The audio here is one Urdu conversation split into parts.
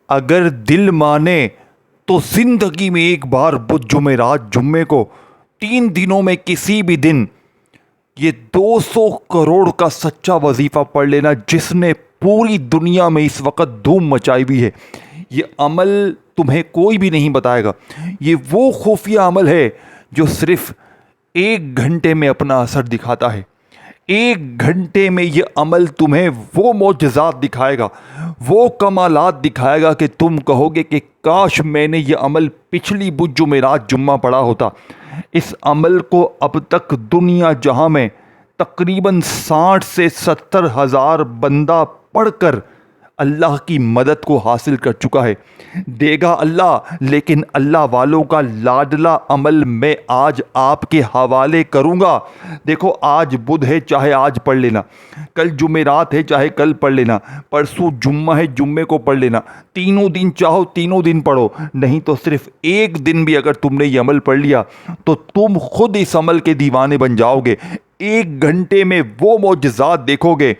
اگر دل مانے تو زندگی میں ایک بار بدھ جمعرات جمعے کو 3 دنوں میں کسی بھی دن یہ 200 کروڑ کا سچا وظیفہ پڑھ لینا، جس نے پوری دنیا میں اس وقت دھوم مچائی ہوئی ہے۔ یہ عمل تمہیں کوئی بھی نہیں بتائے گا۔ یہ وہ خفیہ عمل ہے جو صرف 1 گھنٹے میں اپنا اثر دکھاتا ہے۔ 1 گھنٹے میں یہ عمل تمہیں وہ معجزات دکھائے گا، وہ کمالات دکھائے گا کہ تم کہو گے کہ کاش میں نے یہ عمل پچھلی بدھ جمعرات جمعہ پڑھا ہوتا۔ اس عمل کو اب تک دنیا جہاں میں تقریباً 60 سے 70 ہزار بندہ پڑھ کر اللہ کی مدد کو حاصل کر چکا ہے۔ دے گا اللہ، لیکن اللہ والوں کا لاڈلا عمل میں آج آپ کے حوالے کروں گا۔ دیکھو، آج بدھ ہے، چاہے آج پڑھ لینا، کل جمعرات ہے چاہے کل پڑھ لینا، پرسوں جمعہ ہے جمعے کو پڑھ لینا، تینوں دن چاہو تینوں دن پڑھو، نہیں تو صرف 1 دن بھی اگر تم نے یہ عمل پڑھ لیا تو تم خود اس عمل کے دیوانے بن جاؤ گے۔ 1 گھنٹے میں وہ معجزات دیکھو گے،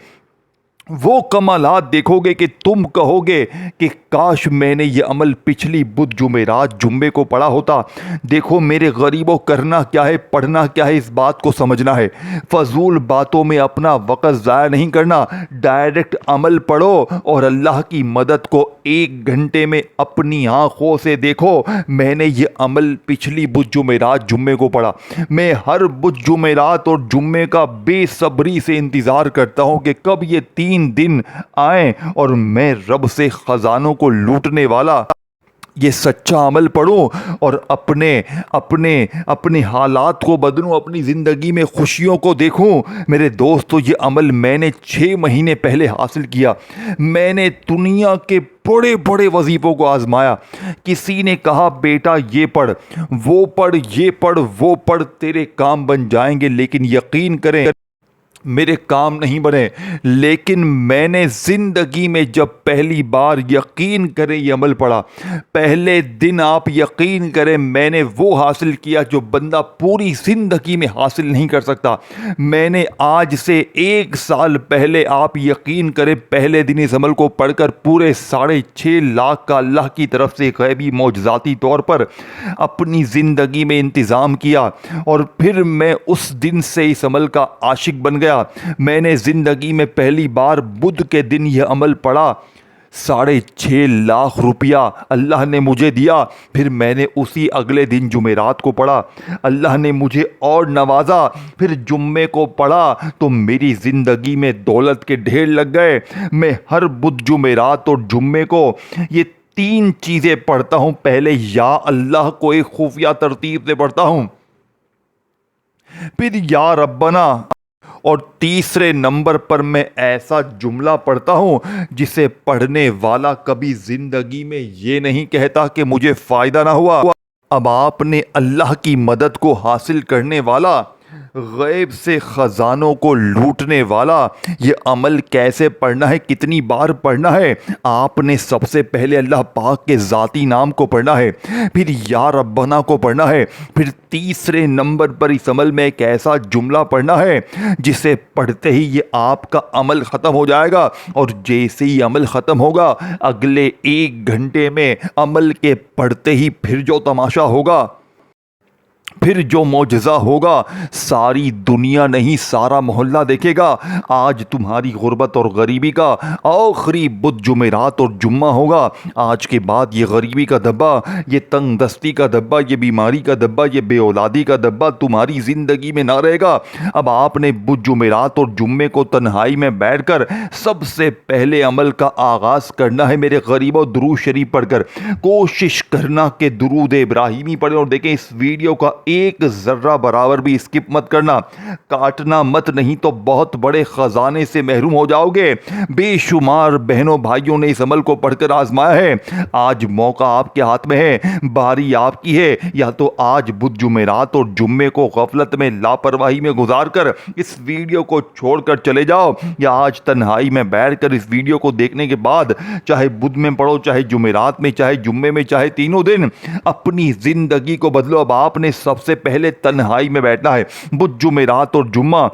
وہ کمالات دیکھو گے کہ تم کہو گے کہ کاش میں نے یہ عمل پچھلی بدھ جمعرات جمعے کو پڑھا ہوتا۔ دیکھو میرے غریبوں، کرنا کیا ہے، پڑھنا کیا ہے، اس بات کو سمجھنا ہے۔ فضول باتوں میں اپنا وقت ضائع نہیں کرنا، ڈائریکٹ عمل پڑھو اور اللہ کی مدد کو 1 گھنٹے میں اپنی آنکھوں سے دیکھو۔ میں نے یہ عمل پچھلی بدھ جمعرات جمعے کو پڑھا۔ میں ہر بدھ جمعرات اور جمعے کا بے صبری سے انتظار کرتا ہوں کہ کب یہ 3 دن آئیں اور میں رب سے خزانوں کو لوٹنے والا یہ سچا عمل پڑھوں اور اپنے حالات کو بدلوں، اپنی زندگی میں خوشیوں کو دیکھوں۔ میرے دوستو، یہ عمل میں نے 6 مہینے پہلے حاصل کیا۔ میں نے دنیا کے بڑے بڑے وظیفوں کو آزمایا۔ کسی نے کہا بیٹا یہ پڑھ، وہ پڑھ، یہ پڑھ، وہ پڑھ، تیرے کام بن جائیں گے، لیکن یقین کریں میرے کام نہیں بنے۔ لیکن میں نے زندگی میں جب پہلی بار، یقین کریں، یہ عمل پڑھا، پہلے دن آپ یقین کریں میں نے وہ حاصل کیا جو بندہ پوری زندگی میں حاصل نہیں کر سکتا۔ میں نے آج سے 1 سال پہلے، آپ یقین کریں، پہلے دن اس عمل کو پڑھ کر پورے 6.5 لاکھ کا اللہ کی طرف سے غیبی معجزاتی طور پر اپنی زندگی میں انتظام کیا، اور پھر میں اس دن سے اس عمل کا عاشق بن گیا۔ میں نے زندگی میں پہلی بار بدھ کے دن یہ عمل پڑھا، 6.5 لاکھ روپیہ اللہ نے مجھے دیا۔ پھر میں نے اسی اگلے دن جمعرات کو پڑھا، اللہ نے مجھے اور نوازا۔ پھر جمعے کو پڑھا تو میری زندگی میں دولت کے ڈھیر لگ گئے۔ میں ہر بدھ جمعرات اور جمعے کو یہ 3 چیزیں پڑھتا ہوں۔ پہلے یا اللہ کو ایک خفیہ ترتیب سے پڑھتا ہوں، پھر یا ربنا، اور تیسرے نمبر پر میں ایسا جملہ پڑھتا ہوں جسے پڑھنے والا کبھی زندگی میں یہ نہیں کہتا کہ مجھے فائدہ نہ ہوا۔ اب آپ نے اللہ کی مدد کو حاصل کرنے والا، غیب سے خزانوں کو لوٹنے والا یہ عمل کیسے پڑھنا ہے، کتنی بار پڑھنا ہے؟ آپ نے سب سے پہلے اللہ پاک کے ذاتی نام کو پڑھنا ہے، پھر یا ربنا کو پڑھنا ہے، پھر تیسرے نمبر پر اس عمل میں ایک ایسا جملہ پڑھنا ہے جسے پڑھتے ہی یہ آپ کا عمل ختم ہو جائے گا، اور جیسے ہی عمل ختم ہوگا اگلے 1 گھنٹے میں عمل کے پڑھتے ہی پھر جو تماشا ہوگا، پھر جو معجزہ ہوگا، ساری دنیا نہیں سارا محلہ دیکھے گا۔ آج تمہاری غربت اور غریبی کا آخری بدھ جمعرات اور جمعہ ہوگا۔ آج کے بعد یہ غریبی کا دبا، یہ تنگ دستی کا دبا، یہ بیماری کا دبا، یہ بے اولادی کا دبا تمہاری زندگی میں نہ رہے گا۔ اب آپ نے بدھ جمعرات اور جمعے کو تنہائی میں بیٹھ کر سب سے پہلے عمل کا آغاز کرنا ہے میرے غریبوں، درود شریف پڑھ کر۔ کوشش کرنا کہ درود ابراہیمی پڑھیں، اور دیکھیں اس ویڈیو کا ایک ذرہ برابر بھی اسکپ مت کرنا، کاٹنا مت، نہیں تو بہت بڑے خزانے سے محروم ہو جاؤ گے۔ بے شمار بہنوں بھائیوں نے اس عمل کو پڑھ کر آزمایا ہے۔ آج موقع آپ کے ہاتھ میں ہے، باری آپ کی ہے۔ یا تو آج بدھ جمعرات اور جمعے کو غفلت میں، لاپرواہی میں گزار کر اس ویڈیو کو چھوڑ کر چلے جاؤ، یا آج تنہائی میں بیٹھ کر اس ویڈیو کو دیکھنے کے بعد، چاہے بدھ میں پڑھو، چاہے جمعرات میں، چاہے جمعے میں، چاہے تینوں دن، اپنی زندگی کو بدلو۔ اب آپ نے سب سے پہلے تنہائی میں بیٹھنا ہے۔ بدھ جمعرات اور جمعہ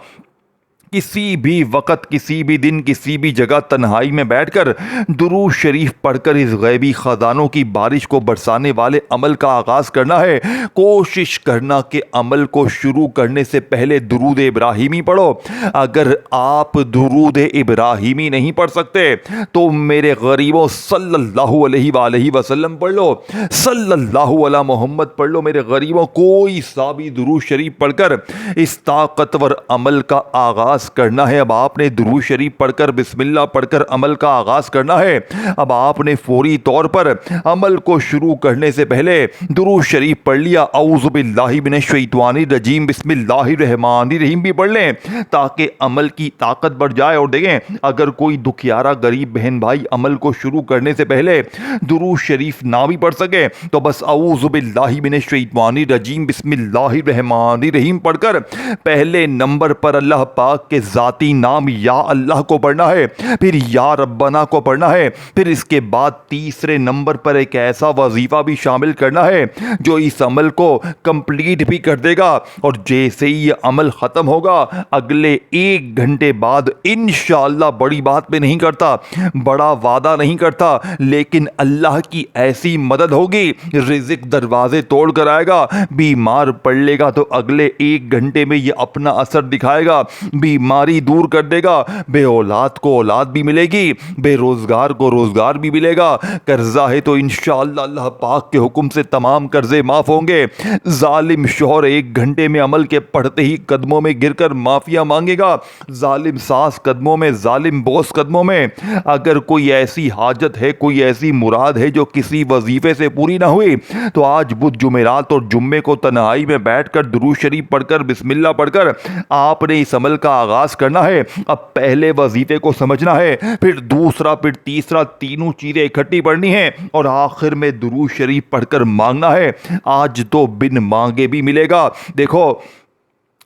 کسی بھی وقت کسی بھی دن کسی بھی جگہ تنہائی میں بیٹھ کر درود شریف پڑھ کر اس غیبی خزانوں کی بارش کو برسانے والے عمل کا آغاز کرنا ہے۔ کوشش کرنا کہ عمل کو شروع کرنے سے پہلے درود ابراہیمی پڑھو۔ اگر آپ درود ابراہیمی نہیں پڑھ سکتے تو میرے غریبوں صلی اللہ علیہ وآلہ وسلم پڑھ لو، صلی اللہ علی محمد پڑھ لو میرے غریبوں۔ کوئی سا بھی درود شریف پڑھ کر اس طاقتور عمل کا آغاز کرنا ہے۔ اب آپ نے درود شریف پڑھ کر بسم اللہ پڑھ کر عمل کا آغاز کرنا ہے۔ اب آپ نے فوری طور پر عمل کو شروع کرنے سے پہلے درود شریف پڑھ لیا، اعوذ باللہ من الشیطان الرجیم بسم اللہ الرحمن الرحیم بھی پڑھ لیں تاکہ عمل کی طاقت بڑھ جائے۔ اور دیکھیں اگر کوئی دکھیارا غریب بہن بھائی عمل کو شروع کرنے سے پہلے درود شریف نہ بھی پڑھ سکے تو بس اعوذ باللہ من الشیطان الرجیم بسم اللہ الرحمن الرحیم پڑھ کر پہلے نمبر پر اللہ پاک کے ذاتی نام یا اللہ کو پڑھنا ہے، پھر یا ربنا کو پڑھنا ہے، پھر اس کے بعد تیسرے نمبر پر ایک ایسا وظیفہ بھی شامل کرنا ہے جو اس عمل کو کمپلیٹ بھی کر دے گا۔ اور جیسے ہی یہ عمل ختم ہوگا اگلے 1 گھنٹے بعد انشاءاللہ، بڑی بات میں نہیں کرتا، بڑا وعدہ نہیں کرتا، لیکن اللہ کی ایسی مدد ہوگی، رزق دروازے توڑ کر آئے گا۔ بیمار پڑ لے گا تو اگلے 1 گھنٹے میں یہ اپنا اثر دکھائے گا، بیماری دور کر دے گا، بے اولاد کو اولاد بھی ملے گی، بے روزگار کو روزگار بھی ملے گا، قرضہ ہے تو انشاءاللہ اللہ پاک کے حکم سے تمام قرضے معاف ہوں گے۔ ظالم شوہر 1 گھنٹے میں عمل کے پڑھتے ہی قدموں میں گر کر معافیا مانگے گا، ظالم ساس قدموں میں، ظالم بوس قدموں میں۔ اگر کوئی ایسی حاجت ہے، کوئی ایسی مراد ہے جو کسی وظیفے سے پوری نہ ہوئی تو آج بدھ جمعرات اور جمعے کو تنہائی میں بیٹھ کر درود شریف پڑھ کر بسم اللہ پڑھ کر آپ نے اس عمل کا آغاز کرنا ہے۔ اب پہلے وظیفے کو سمجھنا ہے، پھر دوسرا، پھر تیسرا، تینوں چیزیں اکٹھی پڑھنی ہیں اور آخر میں درود شریف پڑھ کر مانگنا ہے۔ آج تو بن مانگے بھی ملے گا۔ دیکھو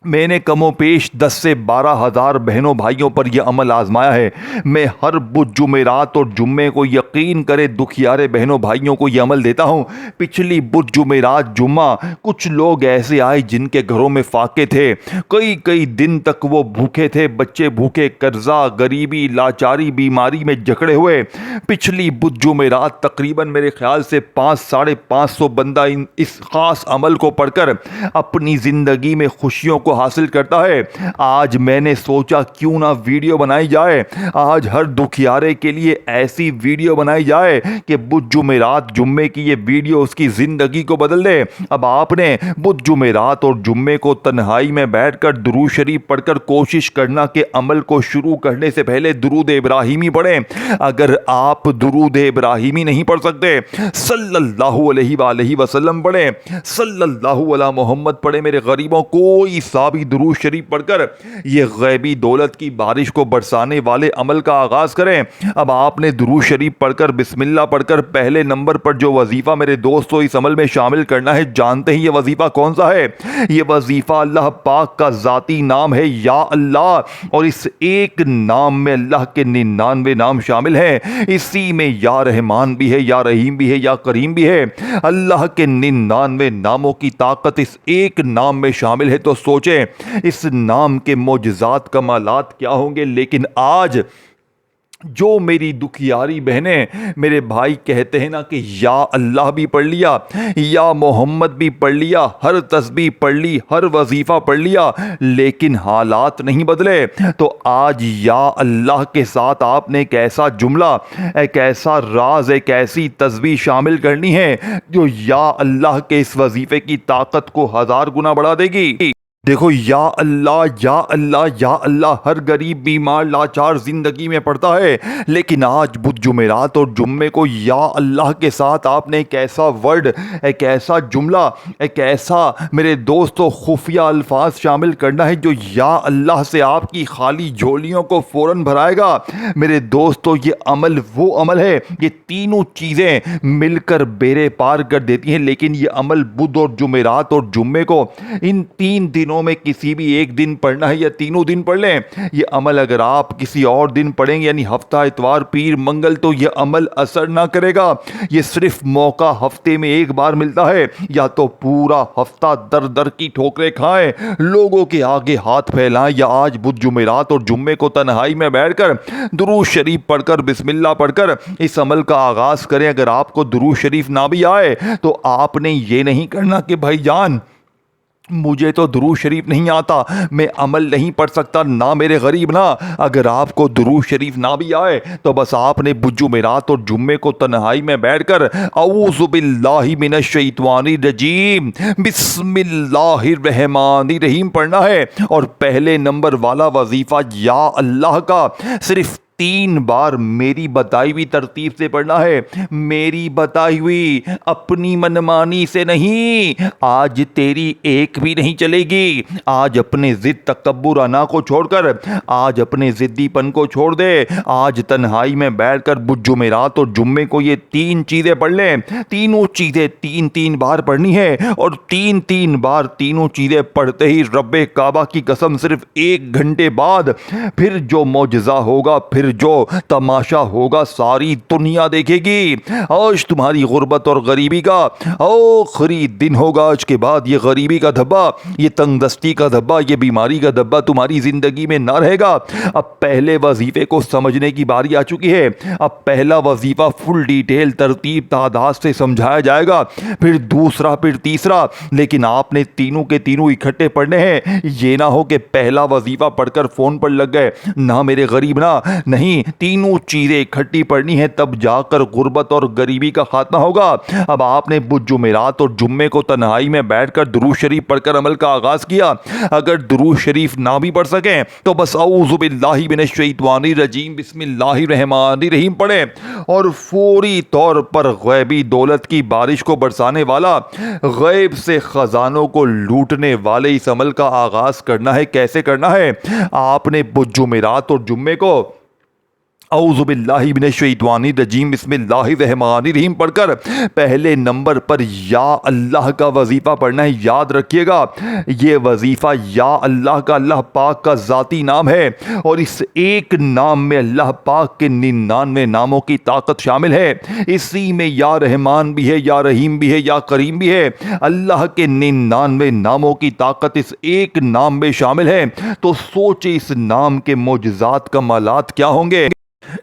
میں نے کم و بیش 10 سے 12 ہزار بہنوں بھائیوں پر یہ عمل آزمایا ہے۔ میں ہر بدھ جمعرات اور جمعے کو یقین کرے دکھیارے بہنوں بھائیوں کو یہ عمل دیتا ہوں۔ پچھلی بدھ جمعرات جمعہ کچھ لوگ ایسے آئے جن کے گھروں میں فاقے تھے، کئی دن تک وہ بھوکے تھے، بچے بھوکے، قرضہ، غریبی، لاچاری، بیماری میں جکڑے ہوئے۔ پچھلی بدھ جمعرات تقریباً میرے خیال سے 500-550 بندہ اس خاص عمل کو پڑھ کر اپنی زندگی میں خوشیوں کو حاصل کرتا ہے۔ آج میں نے سوچا کیوں نہ ویڈیو بنائی جائے، آج ہر دکھیارے کے لیے ایسی ویڈیو بنائی جائے کہ بدھ جمعرات جمعے کی یہ ویڈیو اس کی زندگی کو بدل دے۔ اب آپ نے بدھ جمعرات اور جمعے کو تنہائی میں بیٹھ کر درود شریف پڑھ کر کوشش کرنا کہ عمل کو شروع کرنے سے پہلے درود ابراہیمی پڑھیں۔ اگر آپ درود ابراہیمی نہیں پڑھ سکتے صلی اللہ علیہ وآلہ وسلم پڑھیں، صلی اللہ علی محمد پڑھیں میرے غریبوں۔ کوئی سا بھی درود شریف پڑھ کر یہ غیبی دولت کی بارش کو برسانے والے عمل کا آغاز کریں۔ اب آپ نے درود شریف پڑھ کر بسم اللہ پڑھ کر پہلے نمبر پر جو وظیفہ میرے دوستو اس عمل میں شامل کرنا ہے، جانتے ہیں یہ وظیفہ کون سا ہے؟ یہ وظیفہ اللہ پاک کا ذاتی نام ہے یا اللہ، اور اس ایک نام میں اللہ کے 99 نام شامل ہیں۔ اسی میں یا رحمان بھی ہے، یا رحیم بھی ہے، یا کریم بھی ہے۔ اللہ کے 99 ناموں کی طاقت اس ایک نام میں شامل ہے، تو سوچیں اس نام کے معجزات کمالات کیا ہوں گے۔ لیکن آج جو میری دکھیاری بہنیں میرے بھائی کہتے ہیں نا کہ یا اللہ بھی پڑھ لیا، یا محمد بھی پڑھ لیا، ہر تسبیح پڑھ لی، ہر وظیفہ پڑھ لیا، لیکن حالات نہیں بدلے، تو آج یا اللہ کے ساتھ آپ نے ایک ایسا جملہ، ایک ایسا راز، ایک ایسی تسبیح شامل کرنی ہے جو یا اللہ کے اس وظیفے کی طاقت کو 1000 گنا بڑھا دے گی۔ دیکھو یا اللہ، یا اللہ، یا اللہ ہر غریب، بیمار، لاچار زندگی میں پڑتا ہے، لیکن آج بدھ جمعرات اور جمعے کو یا اللہ کے ساتھ آپ نے ایک ایسا ورڈ، ایک ایسا جملہ، ایک ایسا میرے دوستو خفیہ الفاظ شامل کرنا ہے جو یا اللہ سے آپ کی خالی جھولیوں کو فوراً بھرائے گا۔ میرے دوستو یہ عمل وہ عمل ہے، یہ تینوں چیزیں مل کر بیڑے پار کر دیتی ہیں، لیکن یہ عمل بدھ اور جمعرات اور جمعے کو ان 3 دنوں دنوں میں کسی بھی ایک دن پڑھنا ہے یا تینوں دن پڑھ لیں. یہ عمل اگر آپ کسی اور دن پڑھیں گے یعنی ہفتہ اتوار پیر منگل تو یہ عمل اثر نہ کرے گا. یہ صرف موقع ہفتے میں ایک بار ملتا ہے. یا تو پورا ہفتہ در در کی ٹھوکریں کھائیں, لوگوں کے آگے ہاتھ پھیلائیں, یا آج بدھ جمعرات اور جمعے کو تنہائی میں بیٹھ کر درود شریف پڑھ کر بسم اللہ پڑھ کر اس عمل کا آغاز کریں. اگر آپ کو درود شریف نہ بھی آئے تو آپ نے یہ نہیں کرنا کہ بھائی جان مجھے تو درود شریف نہیں آتا, میں عمل نہیں پڑھ سکتا, نہ میرے غریب نہ. اگر آپ کو درود شریف نہ بھی آئے تو بس آپ نے بدھ جمعرات اور جمعے کو تنہائی میں بیٹھ کر اعوذ باللہ من الشیطان الرجیم بسم اللہ الرحمن الرحیم پڑھنا ہے. اور پہلے نمبر والا وظیفہ یا اللہ کا صرف 3 بار میری بتائی ہوئی ترتیب سے پڑھنا ہے. میری بتائی ہوئی, اپنی منمانی سے نہیں. آج تیری ایک بھی نہیں چلے گی. آج اپنے ضد تکبر انا کو چھوڑ کر, آج اپنے ضدی پن کو چھوڑ دے. آج تنہائی میں بیٹھ کر بدھ جمعرات اور جمعے کو یہ 3 چیزیں پڑھ لیں. تینوں چیزیں 3 بار پڑھنی ہے, اور 3 بار تینوں چیزیں پڑھتے ہی رب کعبہ کی قسم صرف 1 گھنٹے بعد پھر جو معجزہ ہوگا, پھر جو تماشا ہوگا ساری دنیا دیکھے گی. آج تمہاری غربت اور غریبی کا آخری دن ہوگا. آج کے بعد یہ غریبی کا دھبا, یہ تنگ دستی کا دھبا, یہ بیماری کا دھبا تمہاری زندگی میں نہ رہے گا. اب پہلے وظیفے کو سمجھنے کی باری آ چکی ہے. اب پہلا وظیفہ فل ڈیٹیل ترتیب تعداد سے سمجھایا جائے گا, پھر دوسرا, پھر تیسرا, لیکن آپ نے تینوں کے تینوں اکٹھے پڑھنے ہیں. یہ نہ ہو کہ پہلا وظیفہ پڑھ کر فون پر لگ گئے, نہ میرے غریب نہ. نہیں, تینوں چیزیں اکٹھی پڑھنی ہے, تب جا کر غربت اور غریبی کا خاتمہ ہوگا. اب آپ نے بدھ جمعرات اور جمعے کو تنہائی میں بیٹھ کر درود شریف پڑھ کر عمل کا آغاز کیا. اگر درود شریف نہ بھی پڑھ سکیں تو بس اعوذ باللہ من الشیطان الرجیم بسم اللہ الرحمن الرحیم پڑھیں, اور فوری طور پر غیبی دولت کی بارش کو برسانے والا, غیب سے خزانوں کو لوٹنے والے اس عمل کا آغاز کرنا ہے. کیسے کرنا ہے؟ آپ نے بدھ جمعرات اور جمعے کو اعوذ باللہ من الشیطان الرجیم بسم اللہ الرحمن الرحیم پڑھ کر پہلے نمبر پر یا اللہ کا وظیفہ پڑھنا ہے. یاد رکھیے گا یہ وظیفہ یا اللہ کا اللہ پاک کا ذاتی نام ہے, اور اس ایک نام میں اللہ پاک کے 99 ناموں کی طاقت شامل ہے. اسی میں یا رحمان بھی ہے, یا رحیم بھی ہے, یا کریم بھی ہے. اللہ کے 99 ناموں کی طاقت اس ایک نام میں شامل ہے. تو سوچے اس نام کے معجزات کمالات کیا ہوں گے.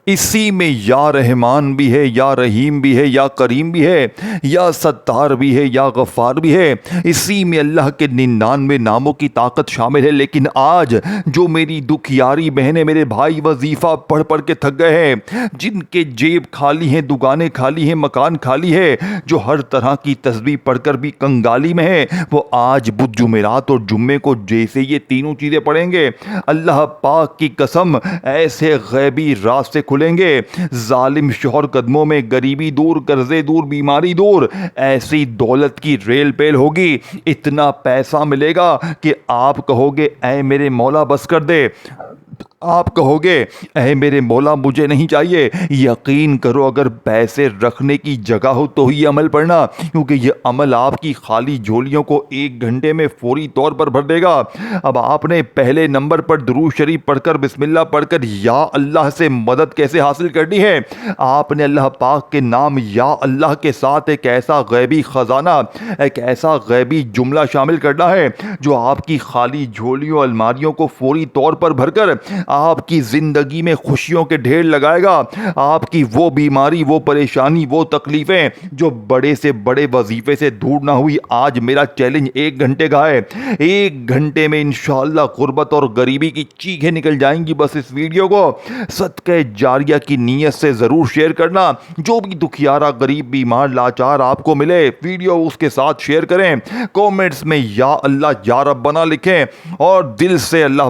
اسی میں یا رحمان بھی ہے, یا رحیم بھی ہے, یا کریم بھی ہے, یا ستار بھی ہے, یا غفار بھی ہے. اسی میں اللہ کے 99 ناموں کی طاقت شامل ہے. لیکن آج جو میری دکھیاری بہنیں میرے بھائی وظیفہ پڑھ پڑھ کے تھک گئے ہیں, جن کے جیب خالی ہیں, دکانیں خالی ہیں, مکان خالی ہے, جو ہر طرح کی تسبیح پڑھ کر بھی کنگالی میں ہے, وہ آج بدھ جمعرات اور جمعے کو جیسے یہ تینوں چیزیں پڑھیں گے, اللہ پاک کی قسم ایسے غیبی راستے کھلیں گے. ظالم شوہر قدموں میں, غریبی دور, قرضے دور, بیماری دور, ایسی دولت کی ریل پیل ہوگی, اتنا پیسہ ملے گا کہ آپ کہو گے اے میرے مولا بس کر دے. آپ کہو گے اے میرے مولا مجھے نہیں چاہیے. یقین کرو اگر پیسے رکھنے کی جگہ ہو تو ہی عمل پڑھنا, کیونکہ یہ عمل آپ کی خالی جھولیوں کو 1 گھنٹے میں فوری طور پر بھر دے گا. اب آپ نے پہلے نمبر پر درود شریف پڑھ کر بسم اللہ پڑھ کر یا اللہ سے مدد کیسے حاصل کرنی ہے. آپ نے اللہ پاک کے نام یا اللہ کے ساتھ ایک ایسا غیبی خزانہ, ایک ایسا غیبی جملہ شامل کرنا ہے جو آپ کی خالی جھولیوں الماریوں کو فوری طور پر بھر کر آپ کی زندگی میں خوشیوں کے ڈھیر لگائے گا. آپ کی وہ بیماری, وہ پریشانی, وہ تکلیفیں جو بڑے سے بڑے وظیفے سے دور نہ ہوئی, آج میرا چیلنج 1 گھنٹے کا ہے. 1 گھنٹے میں انشاءاللہ غربت اور غریبی کی چیخیں نکل جائیں گی. بس اس ویڈیو کو صدقہ جاریہ کی نیت سے ضرور شیئر کرنا. جو بھی دکھیارا, غریب, بیمار, لاچار آپ کو ملے, ویڈیو اس کے ساتھ شیئر کریں. کومنٹس میں یا اللہ یا ربنا لکھیں, اور دل سے اللہ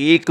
1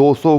200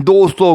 200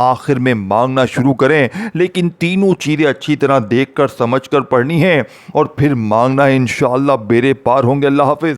آخر میں مانگنا شروع کریں، لیکن تینوں چیزیں اچھی طرح دیکھ کر سمجھ کر پڑھنی ہیں اور پھر مانگنا انشاءاللہ بیڑے پار ہوں گے۔ اللہ حافظ۔